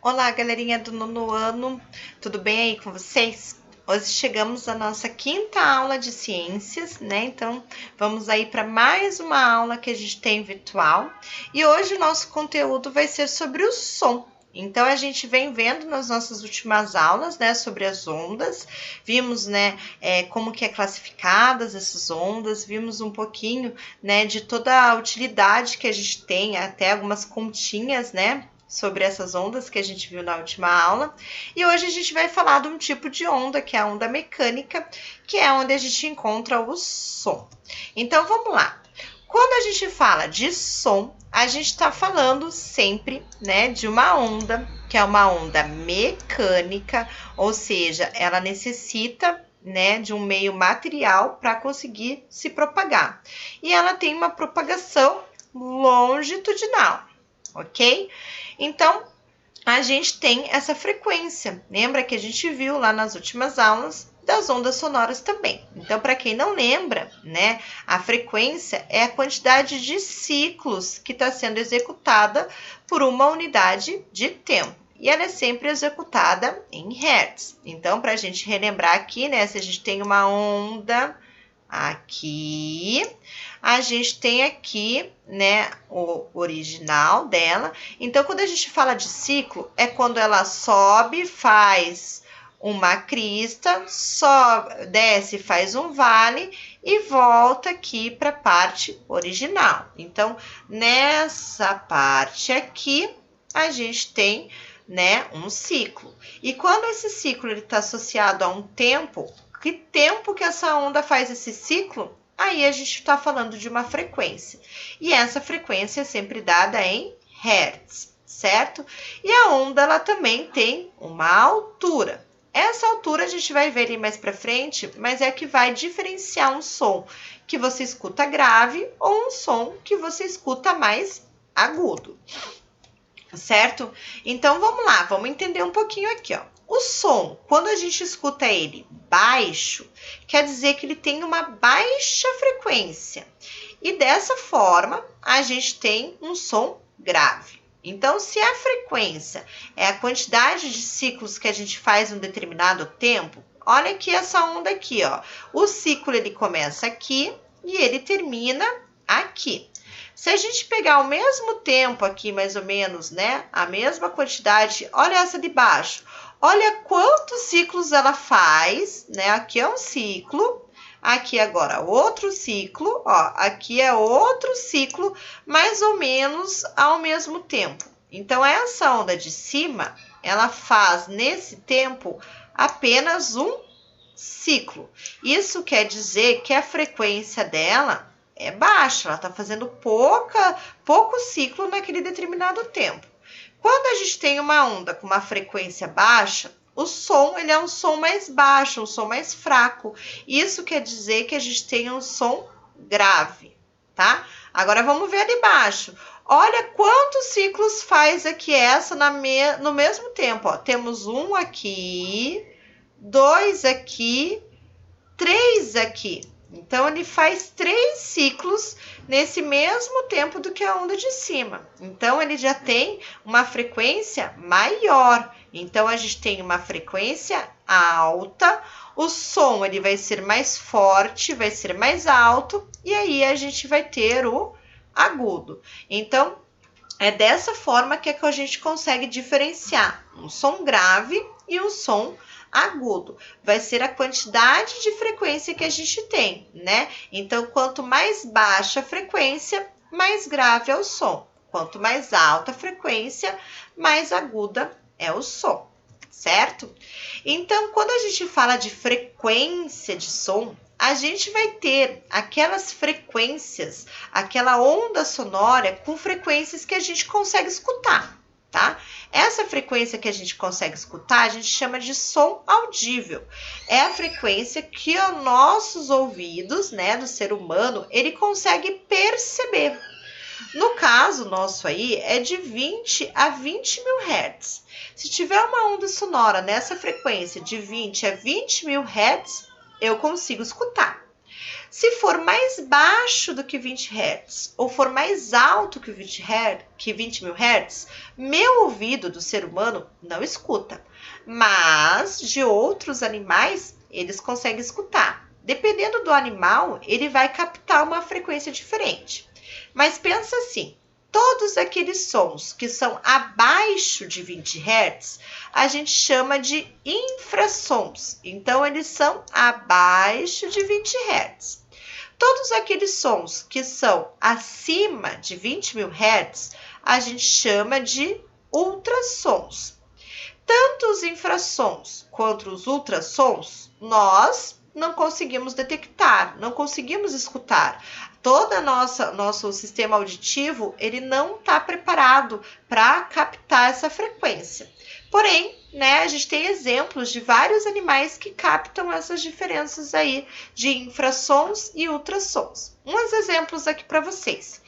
Olá, galerinha do nono ano, tudo bem aí com vocês? Hoje chegamos à nossa quinta aula de ciências, né? Então, vamos aí para mais uma aula que a gente tem virtual. E hoje o nosso conteúdo vai ser sobre o som. Então, a gente vem vendo nas nossas últimas aulas, né, sobre as ondas. Vimos, né, como que é classificadas essas ondas. Vimos um pouquinho, né, de toda a utilidade que a gente tem, até algumas continhas, né, sobre essas ondas que a gente viu na última aula. E hoje a gente vai falar de um tipo de onda, que é a onda mecânica, que é onde a gente encontra o som. Então, vamos lá. Quando a gente fala de som, a gente está falando sempre, né, de uma onda, que é uma onda mecânica, ou seja, ela necessita, né, de um meio material para conseguir se propagar. E ela tem uma propagação longitudinal, ok? Então, a gente tem essa frequência. Lembra que a gente viu lá nas últimas aulas das ondas sonoras também. Então, para quem não lembra, né, a frequência é a quantidade de ciclos que está sendo executada por uma unidade de tempo. E ela é sempre executada em hertz. Então, para a gente relembrar aqui, né, se a gente tem uma onda aqui, a gente tem aqui, né, o original dela. Então, quando a gente fala de ciclo, é quando ela sobe, faz uma crista, sobe, desce, faz um vale e volta aqui para a parte original. Então, nessa parte aqui, a gente tem, né, um ciclo. E quando esse ciclo está associado a um tempo, que tempo que essa onda faz esse ciclo? Aí a gente está falando de uma frequência. E essa frequência é sempre dada em hertz, certo? E a onda ela também tem uma altura. Essa altura a gente vai ver ali mais para frente, mas é que vai diferenciar um som que você escuta grave ou um som que você escuta mais agudo, certo? Então vamos lá, vamos entender um pouquinho aqui, ó. O som, quando a gente escuta ele baixo, quer dizer que ele tem uma baixa frequência. E dessa forma, a gente tem um som grave. Então, se a frequência é a quantidade de ciclos que a gente faz em um determinado tempo, olha aqui essa onda aqui, ó. O ciclo ele começa aqui e ele termina aqui. Se a gente pegar o mesmo tempo aqui, mais ou menos, né? A mesma quantidade, olha essa de baixo. Olha quantos ciclos ela faz, né? Aqui é um ciclo, aqui agora outro ciclo, ó, aqui é outro ciclo, mais ou menos ao mesmo tempo. Então, essa onda de cima, ela faz nesse tempo apenas um ciclo. Isso quer dizer que a frequência dela é baixa, ela está fazendo pouco ciclo naquele determinado tempo. Quando a gente tem uma onda com uma frequência baixa, o som ele é um som mais baixo, um som mais fraco. Isso quer dizer que a gente tem um som grave, tá? Agora vamos ver ali embaixo. Olha quantos ciclos faz aqui essa no mesmo tempo. Ó. Temos um aqui, dois aqui, três aqui. Então, ele faz 3 ciclos nesse mesmo tempo do que a onda de cima. Então, ele já tem uma frequência maior. Então, a gente tem uma frequência alta, o som ele vai ser mais forte, vai ser mais alto, e aí a gente vai ter o agudo. Então, é dessa forma que a gente consegue diferenciar um som grave e um som agudo. Vai ser a quantidade de frequência que a gente tem, né? Então, quanto mais baixa a frequência, mais grave é o som. Quanto mais alta a frequência, mais aguda é o som, certo? Então, quando a gente fala de frequência de som, a gente vai ter aquelas frequências, aquela onda sonora com frequências que a gente consegue escutar, tá? Essa frequência que a gente consegue escutar, a gente chama de som audível. É a frequência que os nossos ouvidos, né, do ser humano, ele consegue perceber. No caso nosso aí, é de 20 a 20 mil hertz. Se tiver uma onda sonora nessa frequência de 20 a 20 mil hertz, eu consigo escutar. Se for mais baixo do que 20 Hz ou for mais alto que 20 mil Hz, meu ouvido do ser humano não escuta. Mas de outros animais, eles conseguem escutar. Dependendo do animal, ele vai captar uma frequência diferente. Mas pensa assim, todos aqueles sons que são abaixo de 20 Hz, a gente chama de infrassons. Então, eles são abaixo de 20 Hz. Todos aqueles sons que são acima de 20 mil Hz, a gente chama de ultrassons. Tanto os infrassons quanto os ultrassons, nós não conseguimos detectar, não conseguimos escutar. Todo nosso sistema auditivo, ele não está preparado para captar essa frequência. Porém, né, a gente tem exemplos de vários animais que captam essas diferenças aí de infrassons e ultrassons. Uns exemplos aqui para vocês.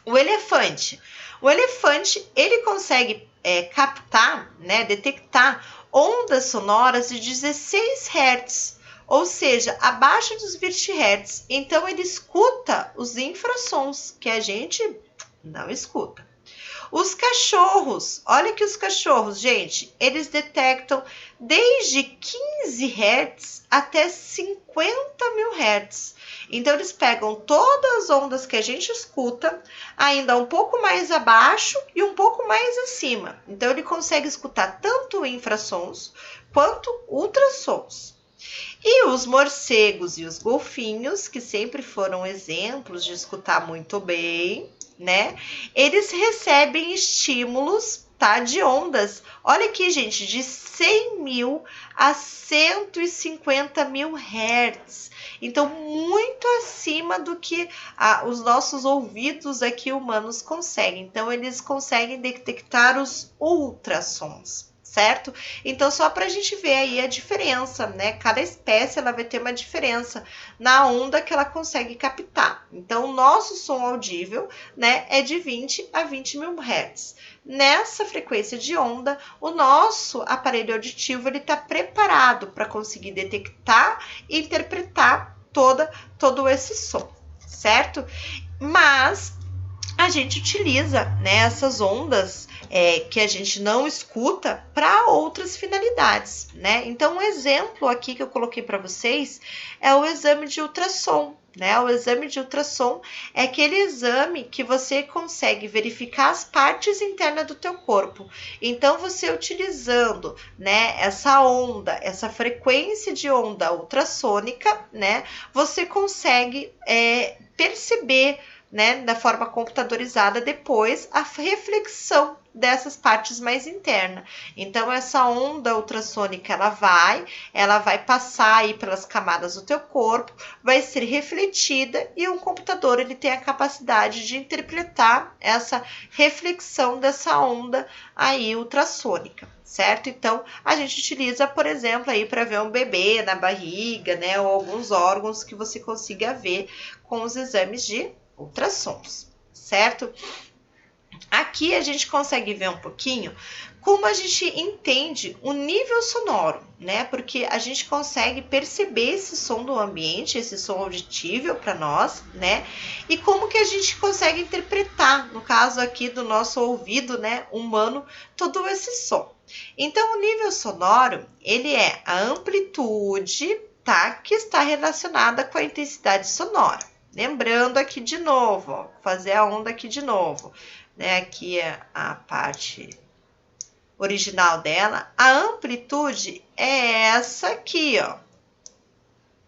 O elefante. O elefante, ele consegue captar, né, detectar ondas sonoras de 16 Hz, ou seja, abaixo dos 20 Hz. Então, ele escuta os infrassons, que a gente não escuta. Os cachorros, olha que os cachorros, gente, eles detectam desde 15 Hz até 50 mil Hz. Então, eles pegam todas as ondas que a gente escuta, ainda um pouco mais abaixo e um pouco mais acima. Então, ele consegue escutar tanto infrassons quanto ultrassons. E os morcegos e os golfinhos, que sempre foram exemplos de escutar muito bem, né? Eles recebem estímulos, tá? De ondas. Olha aqui, gente, de 100 mil a 150 mil Hz. Então, muito acima do que os nossos ouvidos aqui humanos conseguem. Então, eles conseguem detectar os ultrassons. Certo? Então, só para a gente ver aí a diferença, né? Cada espécie ela vai ter uma diferença na onda que ela consegue captar. Então, o nosso som audível, né, é de 20 a 20 mil Hz. Nessa frequência de onda, o nosso aparelho auditivo ele está preparado para conseguir detectar e interpretar todo esse som, certo? Mas a gente utiliza, né, essas ondas que a gente não escuta para outras finalidades, né? Então, um exemplo aqui que eu coloquei para vocês é o exame de ultrassom, né? O exame de ultrassom é aquele exame que você consegue verificar as partes internas do teu corpo. Então, você utilizando, né, essa onda, essa frequência de onda ultrassônica, né, você consegue perceber, né, da forma computadorizada depois a reflexão dessas partes mais internas. Então, essa onda ultrassônica, ela vai passar aí pelas camadas do teu corpo, vai ser refletida e um computador ele tem a capacidade de interpretar essa reflexão dessa onda aí ultrassônica, certo? Então, a gente utiliza, por exemplo, aí para ver um bebê na barriga, né, ou alguns órgãos que você consiga ver com os exames de ultrassons, certo? Aqui a gente consegue ver um pouquinho como a gente entende o nível sonoro, né? Porque a gente consegue perceber esse som do ambiente, esse som auditível para nós, né? E como que a gente consegue interpretar, no caso aqui do nosso ouvido, né, humano, todo esse som. Então, o nível sonoro, ele é a amplitude, tá? Que está relacionada com a intensidade sonora. Lembrando aqui de novo, ó, fazer a onda aqui de novo, né? Aqui é a parte original dela. A amplitude é essa aqui, ó.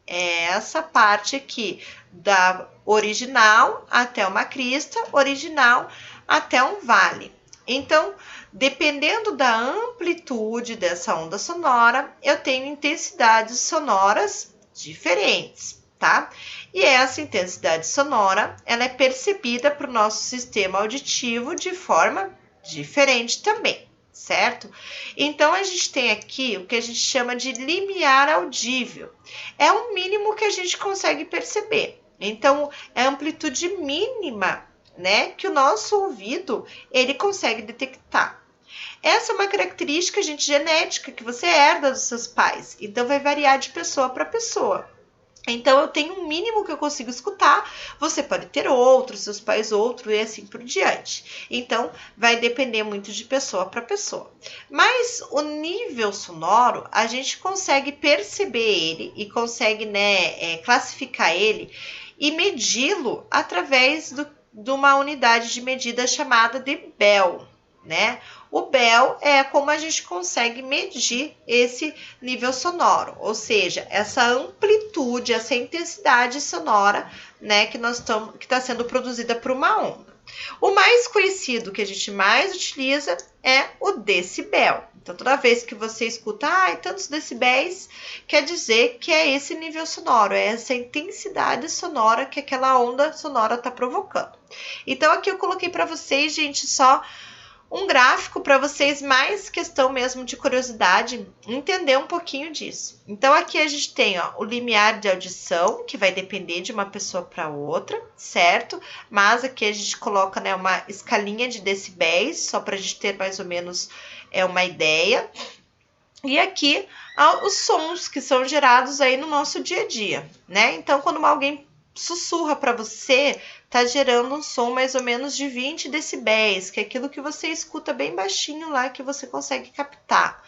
É essa parte aqui, da original até uma crista, original até um vale. Então, dependendo da amplitude dessa onda sonora, eu tenho intensidades sonoras diferentes, tá? E essa intensidade sonora, ela é percebida para o nosso sistema auditivo de forma diferente também, certo? Então, a gente tem aqui o que a gente chama de limiar audível. É o mínimo que a gente consegue perceber. Então, é a amplitude mínima, né, que o nosso ouvido, ele consegue detectar. Essa é uma característica, gente, genética, que você herda dos seus pais. Então, vai variar de pessoa para pessoa. Então, eu tenho um mínimo que eu consigo escutar, você pode ter outro, seus pais outro e assim por diante. Então, vai depender muito de pessoa para pessoa. Mas o nível sonoro, a gente consegue perceber ele e consegue, né, classificar ele e medi-lo através de uma unidade de medida chamada de Bell, né? O Bell é como a gente consegue medir esse nível sonoro, ou seja, essa amplitude, essa intensidade sonora, né, que está sendo produzida por uma onda. O mais conhecido que a gente mais utiliza é o decibel. Então, toda vez que você escuta, tantos decibéis, quer dizer que é esse nível sonoro, é essa intensidade sonora que aquela onda sonora está provocando. Então, aqui eu coloquei para vocês, gente, só um gráfico para vocês, mais questão mesmo de curiosidade, entender um pouquinho disso. Então, aqui a gente tem o limiar de audição, que vai depender de uma pessoa para outra, certo? Mas aqui a gente coloca, né, uma escalinha de decibéis, só para a gente ter mais ou menos uma ideia. E aqui os sons que são gerados aí no nosso dia a dia, né? Então, quando alguém sussurra para você, tá gerando um som mais ou menos de 20 decibéis, que é aquilo que você escuta bem baixinho lá, que você consegue captar,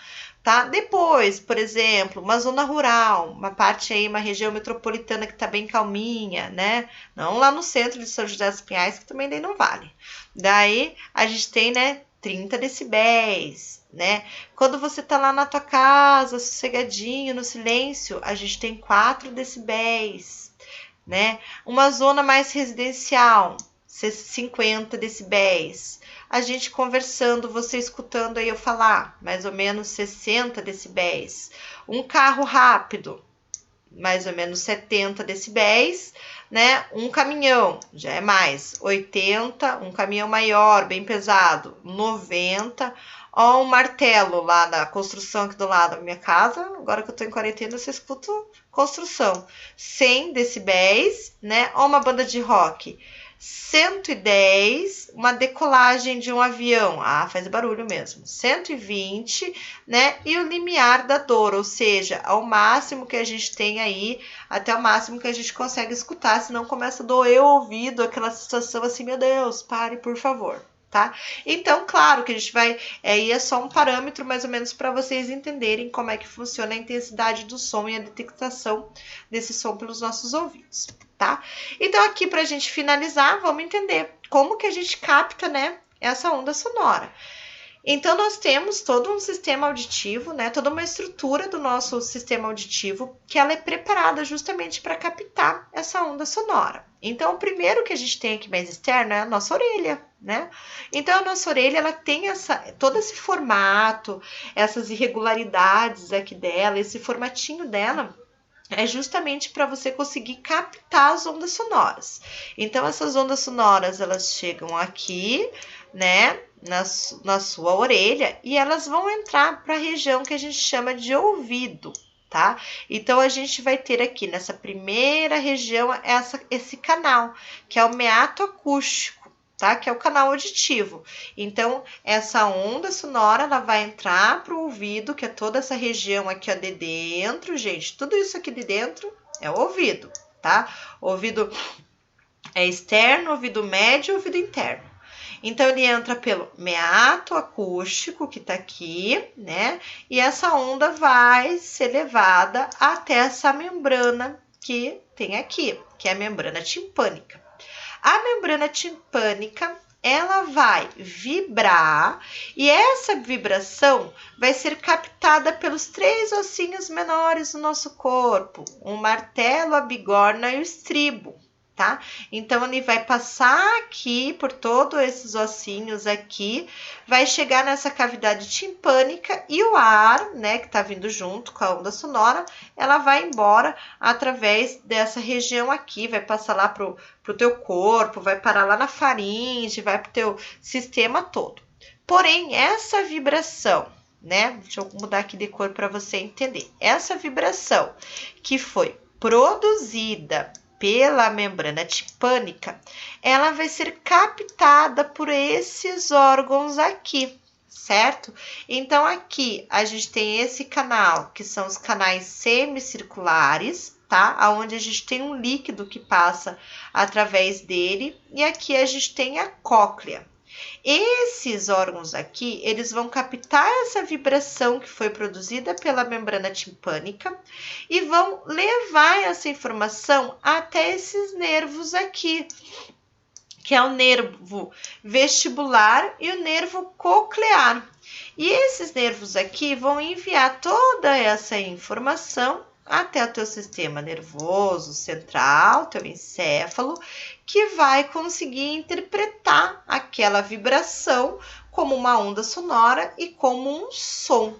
tá? Depois, por exemplo, uma zona rural, uma parte aí, uma região metropolitana que tá bem calminha, né? Não lá no centro de São José dos Pinhais, que também daí não vale. Daí, a gente tem, né, 30 decibéis, né? Quando você tá lá na tua casa, sossegadinho, no silêncio, a gente tem 4 decibéis, né? Uma zona mais residencial, 50 decibéis. A gente conversando, você escutando aí eu falar, mais ou menos 60 decibéis. Um carro rápido, mais ou menos 70 decibéis, né? Um caminhão, já é mais, 80, um caminhão maior, bem pesado, 90. Ó, um martelo lá da construção aqui do lado da minha casa, agora que eu tô em quarentena, você escuta construção, 100 decibéis, né? Ó, uma banda de rock, 110, uma decolagem de um avião, faz barulho mesmo, 120, né? E o limiar da dor, ou seja, ao máximo que a gente tem aí, até o máximo que a gente consegue escutar, senão começa a doer o ouvido, aquela sensação assim, meu Deus, pare, por favor. Tá? Então, claro que a gente vai, é só um parâmetro mais ou menos para vocês entenderem como é que funciona a intensidade do som e a detectação desse som pelos nossos ouvidos, tá? Então, aqui para a gente finalizar, vamos entender como que a gente capta, né, essa onda sonora. Então, nós temos todo um sistema auditivo, né, toda uma estrutura do nosso sistema auditivo que ela é preparada justamente para captar essa onda sonora. Então, o primeiro que a gente tem aqui mais externo é a nossa orelha, né? Então, a nossa orelha, ela tem todo esse formato, essas irregularidades aqui dela, esse formatinho dela, é justamente para você conseguir captar as ondas sonoras. Então, essas ondas sonoras, elas chegam aqui, né, na sua orelha, e elas vão entrar para a região que a gente chama de ouvido, tá? Então, a gente vai ter aqui nessa primeira região esse canal, que é o meato acústico, tá? Que é o canal auditivo. Então, essa onda sonora, ela vai entrar para o ouvido, que é toda essa região aqui, ó, de dentro, gente. Tudo isso aqui de dentro é o ouvido, tá? Ouvido externo, ouvido médio e ouvido interno. Então, ele entra pelo meato acústico, que tá aqui, né? E essa onda vai ser levada até essa membrana que tem aqui, que é a membrana timpânica. A membrana timpânica, ela vai vibrar e essa vibração vai ser captada pelos 3 ossinhos menores do nosso corpo, o martelo, a bigorna e o estribo. Tá? Então, ele vai passar aqui por todos esses ossinhos aqui, vai chegar nessa cavidade timpânica e o ar, né, que tá vindo junto com a onda sonora, ela vai embora através dessa região aqui, vai passar lá pro teu corpo, vai parar lá na faringe, vai pro teu sistema todo. Porém, essa vibração, né, deixa eu mudar aqui de cor para você entender, essa vibração que foi produzida pela membrana timpânica, ela vai ser captada por esses órgãos aqui, certo? Então, aqui a gente tem esse canal, que são os canais semicirculares, tá? Aonde a gente tem um líquido que passa através dele e aqui a gente tem a cóclea. Esses órgãos aqui, eles vão captar essa vibração que foi produzida pela membrana timpânica e vão levar essa informação até esses nervos aqui, que é o nervo vestibular e o nervo coclear. E esses nervos aqui vão enviar toda essa informação até o teu sistema nervoso central, teu encéfalo, que vai conseguir interpretar aquela vibração como uma onda sonora e como um som.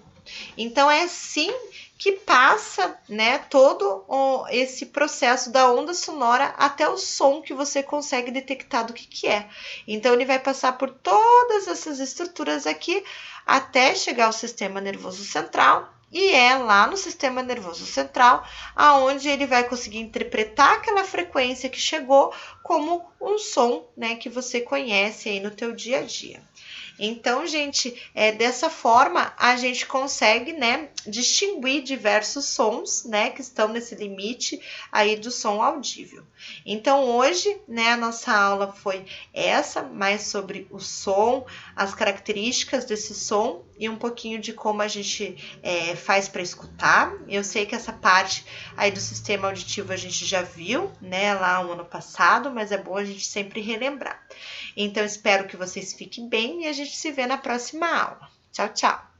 Então, é assim que passa, né, todo esse processo da onda sonora até o som que você consegue detectar do que é. Então, ele vai passar por todas essas estruturas aqui até chegar ao sistema nervoso central. E é lá no sistema nervoso central aonde ele vai conseguir interpretar aquela frequência que chegou como um som, né, que você conhece aí no teu dia a dia. Então, gente, dessa forma a gente consegue, né, distinguir diversos sons, né, que estão nesse limite aí do som audível. Então, hoje, né, a nossa aula foi essa, mais sobre o som, as características desse som e um pouquinho de como a gente faz para escutar. Eu sei que essa parte aí do sistema auditivo a gente já viu, né, lá no ano passado, mas é bom a gente sempre relembrar. Então, espero que vocês fiquem bem e a gente se vê na próxima aula. Tchau, tchau!